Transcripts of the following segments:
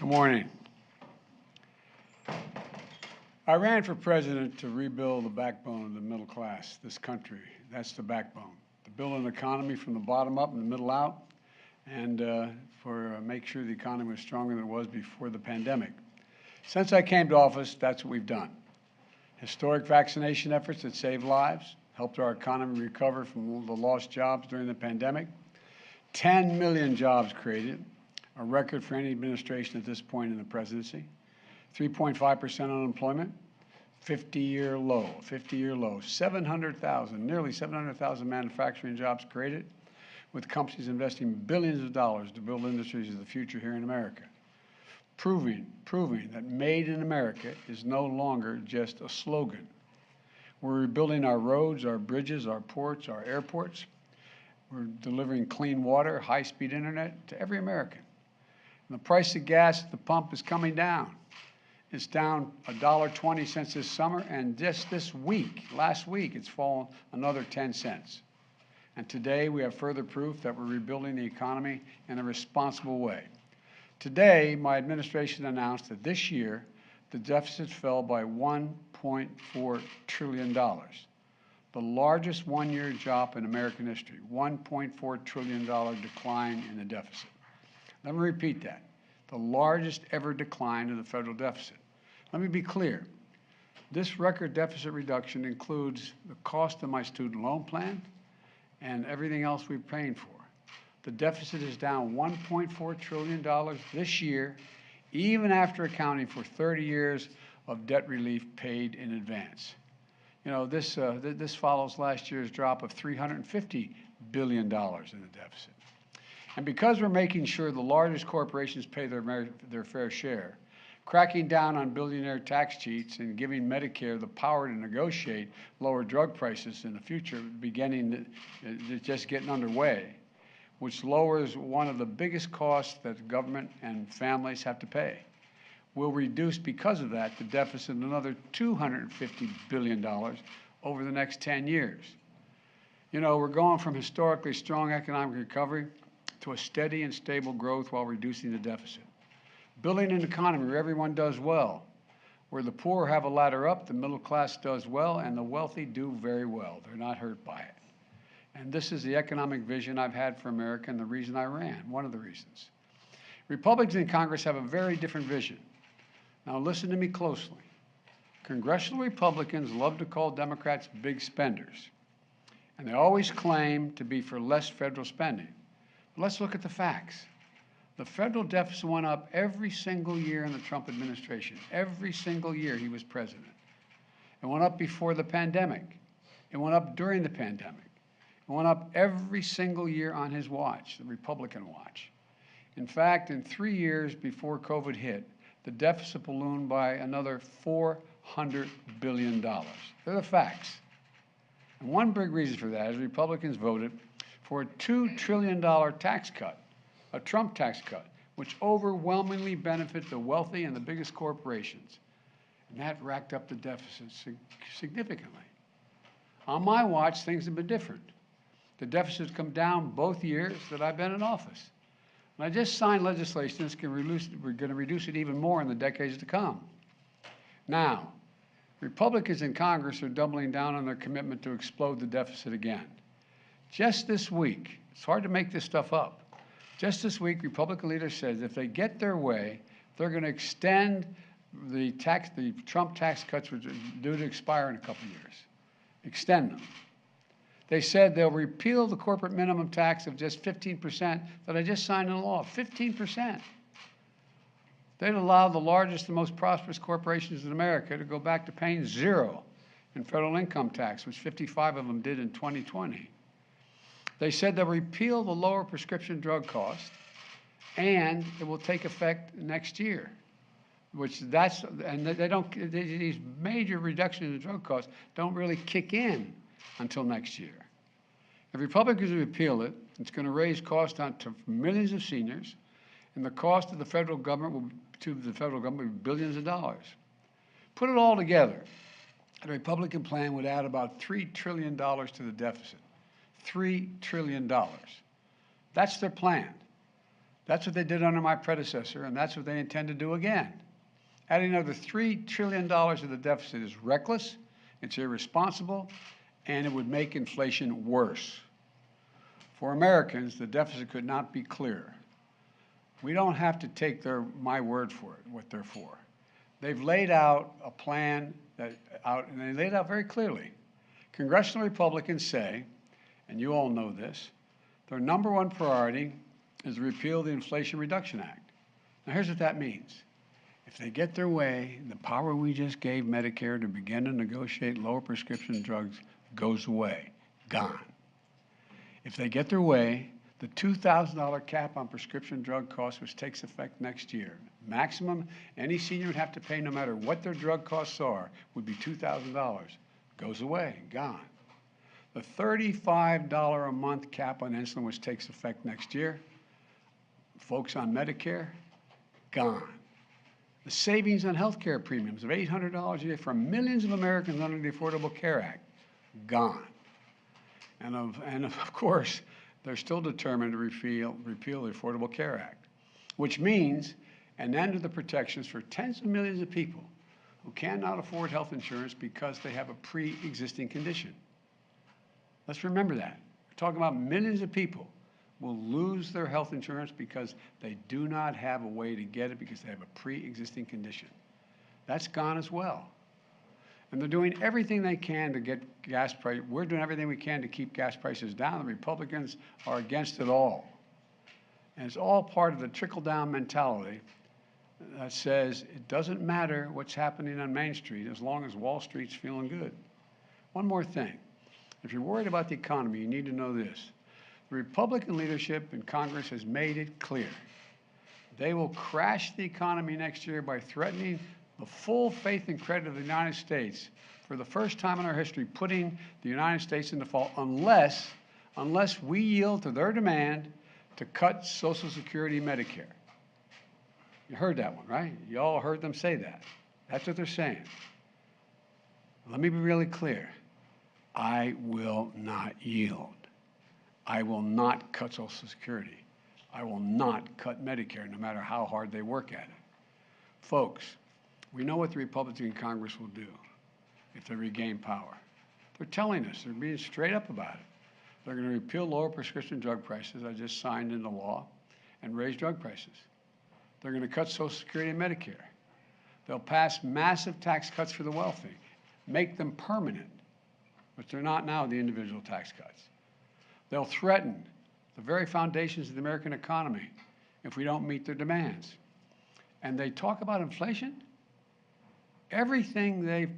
Good morning. I ran for president to rebuild the backbone of the middle class, this country. That's the backbone. To build an economy from the bottom up and the middle out, and make sure the economy was stronger than it was before the pandemic. Since I came to office, that's what we've done. Historic vaccination efforts that saved lives, helped our economy recover from the lost jobs during the pandemic. 10 million jobs created, a record for any administration at this point in the presidency. 3.5% unemployment, 50-year low, 50-year low. 700,000, nearly 700,000 manufacturing jobs created, with companies investing billions of dollars to build industries of the future here in America. Proving that made in America is no longer just a slogan. We're rebuilding our roads, our bridges, our ports, our airports. We're delivering clean water, high-speed internet to every American. And the price of gas at the pump is coming down. It's down $1.20 since this summer, and just this week, last week, it's fallen another 10 cents. And today we have further proof that we're rebuilding the economy in a responsible way. Today, my administration announced that this year, the deficit fell by $1.4 trillion, the largest one-year drop in American history, $1.4 trillion decline in the deficit. Let me repeat that, the largest ever decline in the federal deficit. Let me be clear. This record deficit reduction includes the cost of my student loan plan and everything else we're paying for. The deficit is down $1.4 trillion this year, even after accounting for 30 years of debt relief paid in advance. You know, this follows last year's drop of $350 billion in the deficit. And because we're making sure the largest corporations pay their fair share, cracking down on billionaire tax cheats and giving Medicare the power to negotiate lower drug prices in the future, just getting underway, which lowers one of the biggest costs that the government and families have to pay. We'll reduce, because of that, the deficit another $250 billion over the next 10 years. You know, we're going from historically strong economic recovery to a steady and stable growth while reducing the deficit. Building an economy where everyone does well, where the poor have a ladder up, the middle class does well, and the wealthy do very well. They're not hurt by it. And this is the economic vision I've had for America and the reason I ran, one of the reasons. Republicans in Congress have a very different vision. Now listen to me closely. Congressional Republicans love to call Democrats big spenders, and they always claim to be for less federal spending. But let's look at the facts. The federal deficit went up every single year in the Trump administration, every single year he was president. It went up before the pandemic. It went up during the pandemic. It went up every single year on his watch, the Republican watch. In fact, in 3 years before COVID hit, the deficit ballooned by another $400 billion. They're the facts. And one big reason for that is Republicans voted for a $2 trillion tax cut, a Trump tax cut, which overwhelmingly benefits the wealthy and the biggest corporations. And that racked up the deficit significantly. On my watch, things have been different. The deficit's come down both years that I've been in office. And I just signed legislation that's we're going to reduce it even more in the decades to come. Now, Republicans in Congress are doubling down on their commitment to explode the deficit again. Just this week, it's hard to make this stuff up. Just this week, Republican leaders said if they get their way, they're going to extend the Trump tax cuts, which are due to expire in a couple of years. Extend them. They said they'll repeal the corporate minimum tax of just 15% that I just signed into law, 15%. They'd allow the largest and most prosperous corporations in America to go back to paying zero in federal income tax, which 55 of them did in 2020. They said they'll repeal the lower prescription drug cost, and it will take effect next year, these major reductions in drug costs don't really kick in until next year. If Republicans repeal it, it's going to raise costs to millions of seniors, and the cost of the federal government will be billions of dollars. Put it all together, the Republican plan would add about $3 trillion to the deficit. $3 trillion. That's their plan. That's what they did under my predecessor, and that's what they intend to do again. Adding another $3 trillion to the deficit is reckless, it's irresponsible, and it would make inflation worse. For Americans, the deficit could not be clearer. We don't have to take my word for it, what they're for. They've laid out a plan and they laid out very clearly. Congressional Republicans say, and you all know this, their number one priority is to repeal the Inflation Reduction Act. Now here's what that means. If they get their way, the power we just gave Medicare to begin to negotiate lower prescription drugs goes away, gone. If they get their way, the $2,000 cap on prescription drug costs, which takes effect next year, maximum any senior would have to pay no matter what their drug costs are, would be $2,000. Goes away, gone. The $35 a month cap on insulin, which takes effect next year, folks on Medicare, gone. The savings on health care premiums of $800 a year for millions of Americans under the Affordable Care Act, gone. And of course, they're still determined to repeal the Affordable Care Act, which means an end to the protections for tens of millions of people who cannot afford health insurance because they have a pre-existing condition. Let's remember that. We're talking about millions of people will lose their health insurance because they do not have a way to get it because they have a pre-existing condition. That's gone as well. And they're doing everything they can to get gas prices. We're doing everything we can to keep gas prices down. The Republicans are against it all. And it's all part of the trickle-down mentality that says it doesn't matter what's happening on Main Street as long as Wall Street's feeling good. One more thing. If you're worried about the economy, you need to know this. The Republican leadership in Congress has made it clear. They will crash the economy next year by threatening the full faith and credit of the United States for the first time in our history, putting the United States in default unless we yield to their demand to cut Social Security and Medicare. You heard that one, right? You all heard them say that. That's what they're saying. Let me be really clear. I will not yield. I will not cut Social Security. I will not cut Medicare, no matter how hard they work at it. Folks, we know what the Republicans in Congress will do if they regain power. They're telling us, they're being straight up about it. They're going to repeal lower prescription drug prices, I just signed into law, and raise drug prices. They're going to cut Social Security and Medicare. They'll pass massive tax cuts for the wealthy, make them permanent, which they're not now, the individual tax cuts. They'll threaten the very foundations of the American economy if we don't meet their demands. And they talk about inflation. Everything they've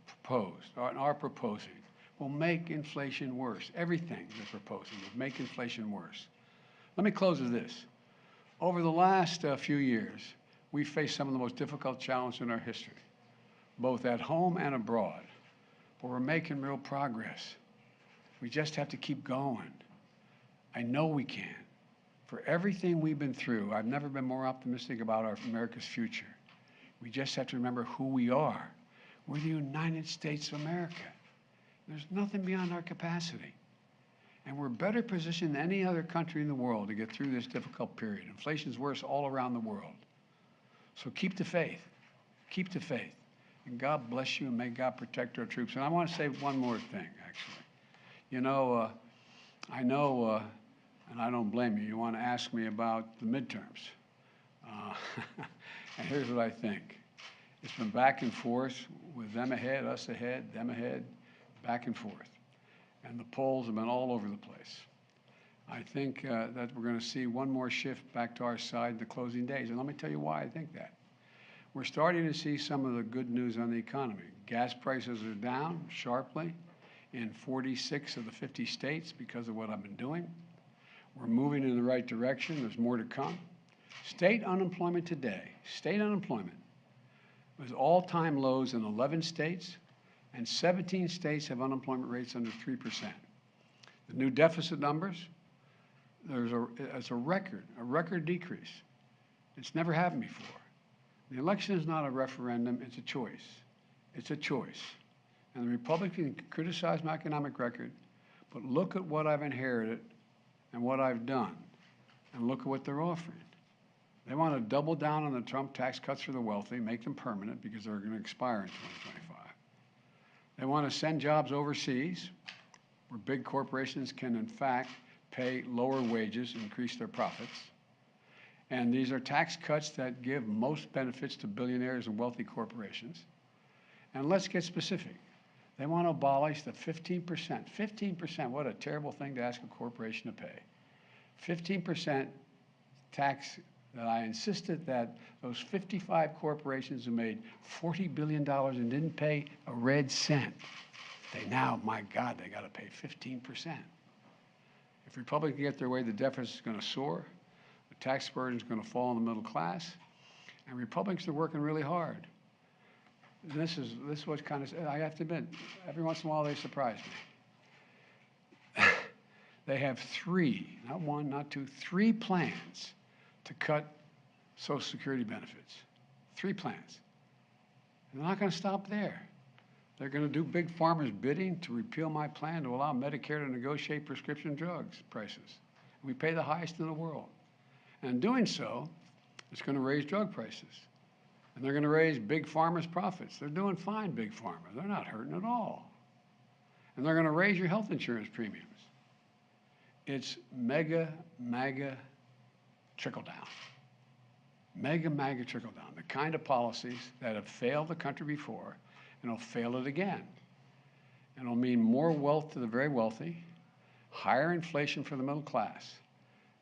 proposed or are proposing will make inflation worse. Everything they're proposing will make inflation worse. Let me close with this. Over the last few years, we've faced some of the most difficult challenges in our history, both at home and abroad. But we're making real progress. We just have to keep going. I know we can. For everything we've been through, I've never been more optimistic about America's future. We just have to remember who we are. We're the United States of America. There's nothing beyond our capacity. And we're better positioned than any other country in the world to get through this difficult period. Inflation's worse all around the world. So keep the faith. Keep the faith. And God bless you, and may God protect our troops. And I want to say one more thing, actually. You know, I know, and I don't blame you, you want to ask me about the midterms. And here's what I think. It's been back and forth with them ahead, us ahead, them ahead, back and forth. And the polls have been all over the place. I think that we're going to see one more shift back to our side in the closing days. And let me tell you why I think that. We're starting to see some of the good news on the economy. Gas prices are down sharply in 46 of the 50 states because of what I've been doing. We're moving in the right direction. There's more to come. State unemployment today, state unemployment, was all-time lows in 11 states, and 17 states have unemployment rates under 3%. The new deficit numbers, it's a record decrease. It's never happened before. The election is not a referendum, it's a choice. It's a choice. And the Republicans can criticize my economic record, but look at what I've inherited and what I've done, and look at what they're offering. They want to double down on the Trump tax cuts for the wealthy, make them permanent because they're going to expire in 2025. They want to send jobs overseas where big corporations can, in fact, pay lower wages, increase their profits. And these are tax cuts that give most benefits to billionaires and wealthy corporations. And let's get specific. They want to abolish the 15%. 15%, what a terrible thing to ask a corporation to pay. 15% tax that I insisted that those 55 corporations who made $40 billion and didn't pay a red cent, they now, my God, they got to pay 15%. If Republicans get their way, the deficit is going to soar, the tax burden is going to fall on the middle class, and Republicans are working really hard. And this is what kind of, I have to admit, every once in a while they surprise me. They have three, not one, not two, three plans to cut Social Security benefits. 3 plans. And they're not going to stop there. They're going to do big pharma's bidding to repeal my plan to allow Medicare to negotiate prescription drugs prices. We pay the highest in the world. And in doing so, it's going to raise drug prices. And they're going to raise big pharma's profits. They're doing fine, big pharma. They're not hurting at all. And they're going to raise your health insurance premiums. It's mega, MAGA trickle-down. Mega, MAGA trickle-down. The kind of policies that have failed the country before and will fail it again. And it'll mean more wealth to the very wealthy, higher inflation for the middle class.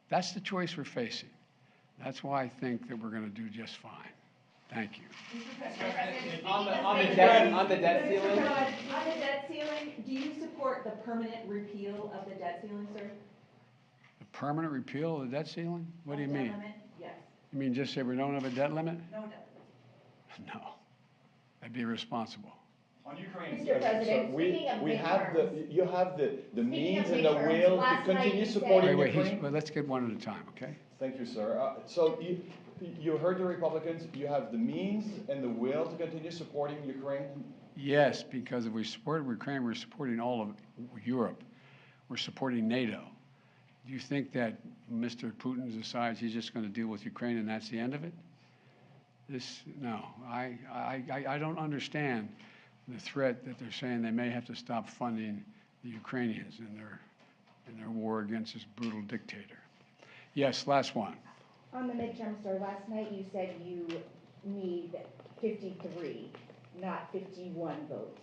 That's the choice we're facing. That's why I think that we're going to do just fine. Thank you. On the debt ceiling? On the debt ceiling, do you support the permanent repeal of the debt ceiling, sir? The permanent repeal of the debt ceiling? What do you mean? Debt limit? Yes. You mean just say we don't have a debt limit? No debt limit. No. That'd be irresponsible. On Ukraine, Mr. President, speaking of we have midterms. you have the means of and the midterms, will to last night continue you said- supporting Wait, Ukraine. well, let's get one at a time, okay? Thank you, sir. So you heard the Republicans. You have the means and the will to continue supporting Ukraine. Yes, because if we support Ukraine, we're supporting all of Europe. We're supporting NATO. Do you think that Mr. Putin decides he's just going to deal with Ukraine and that's the end of it? No, I don't understand the threat that they're saying they may have to stop funding the Ukrainians in their war against this brutal dictator. Yes, last one. On the midterm, sir, last night you said you need 53, not 51 votes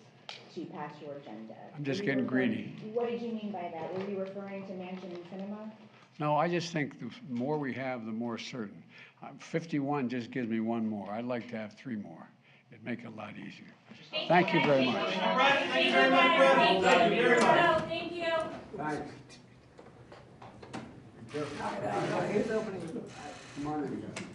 to pass your agenda. I'm just Were you getting referring- greedy. What did you mean by that? Were you referring to Manchin and Sinema? No, I just think the more we have, the more certain. 51 just gives me one more. I'd like to have 3 more. It'd make it a lot easier. Thank you very much. Thank you very much. Thank you. Thank you. Thanks. Come on in, guys.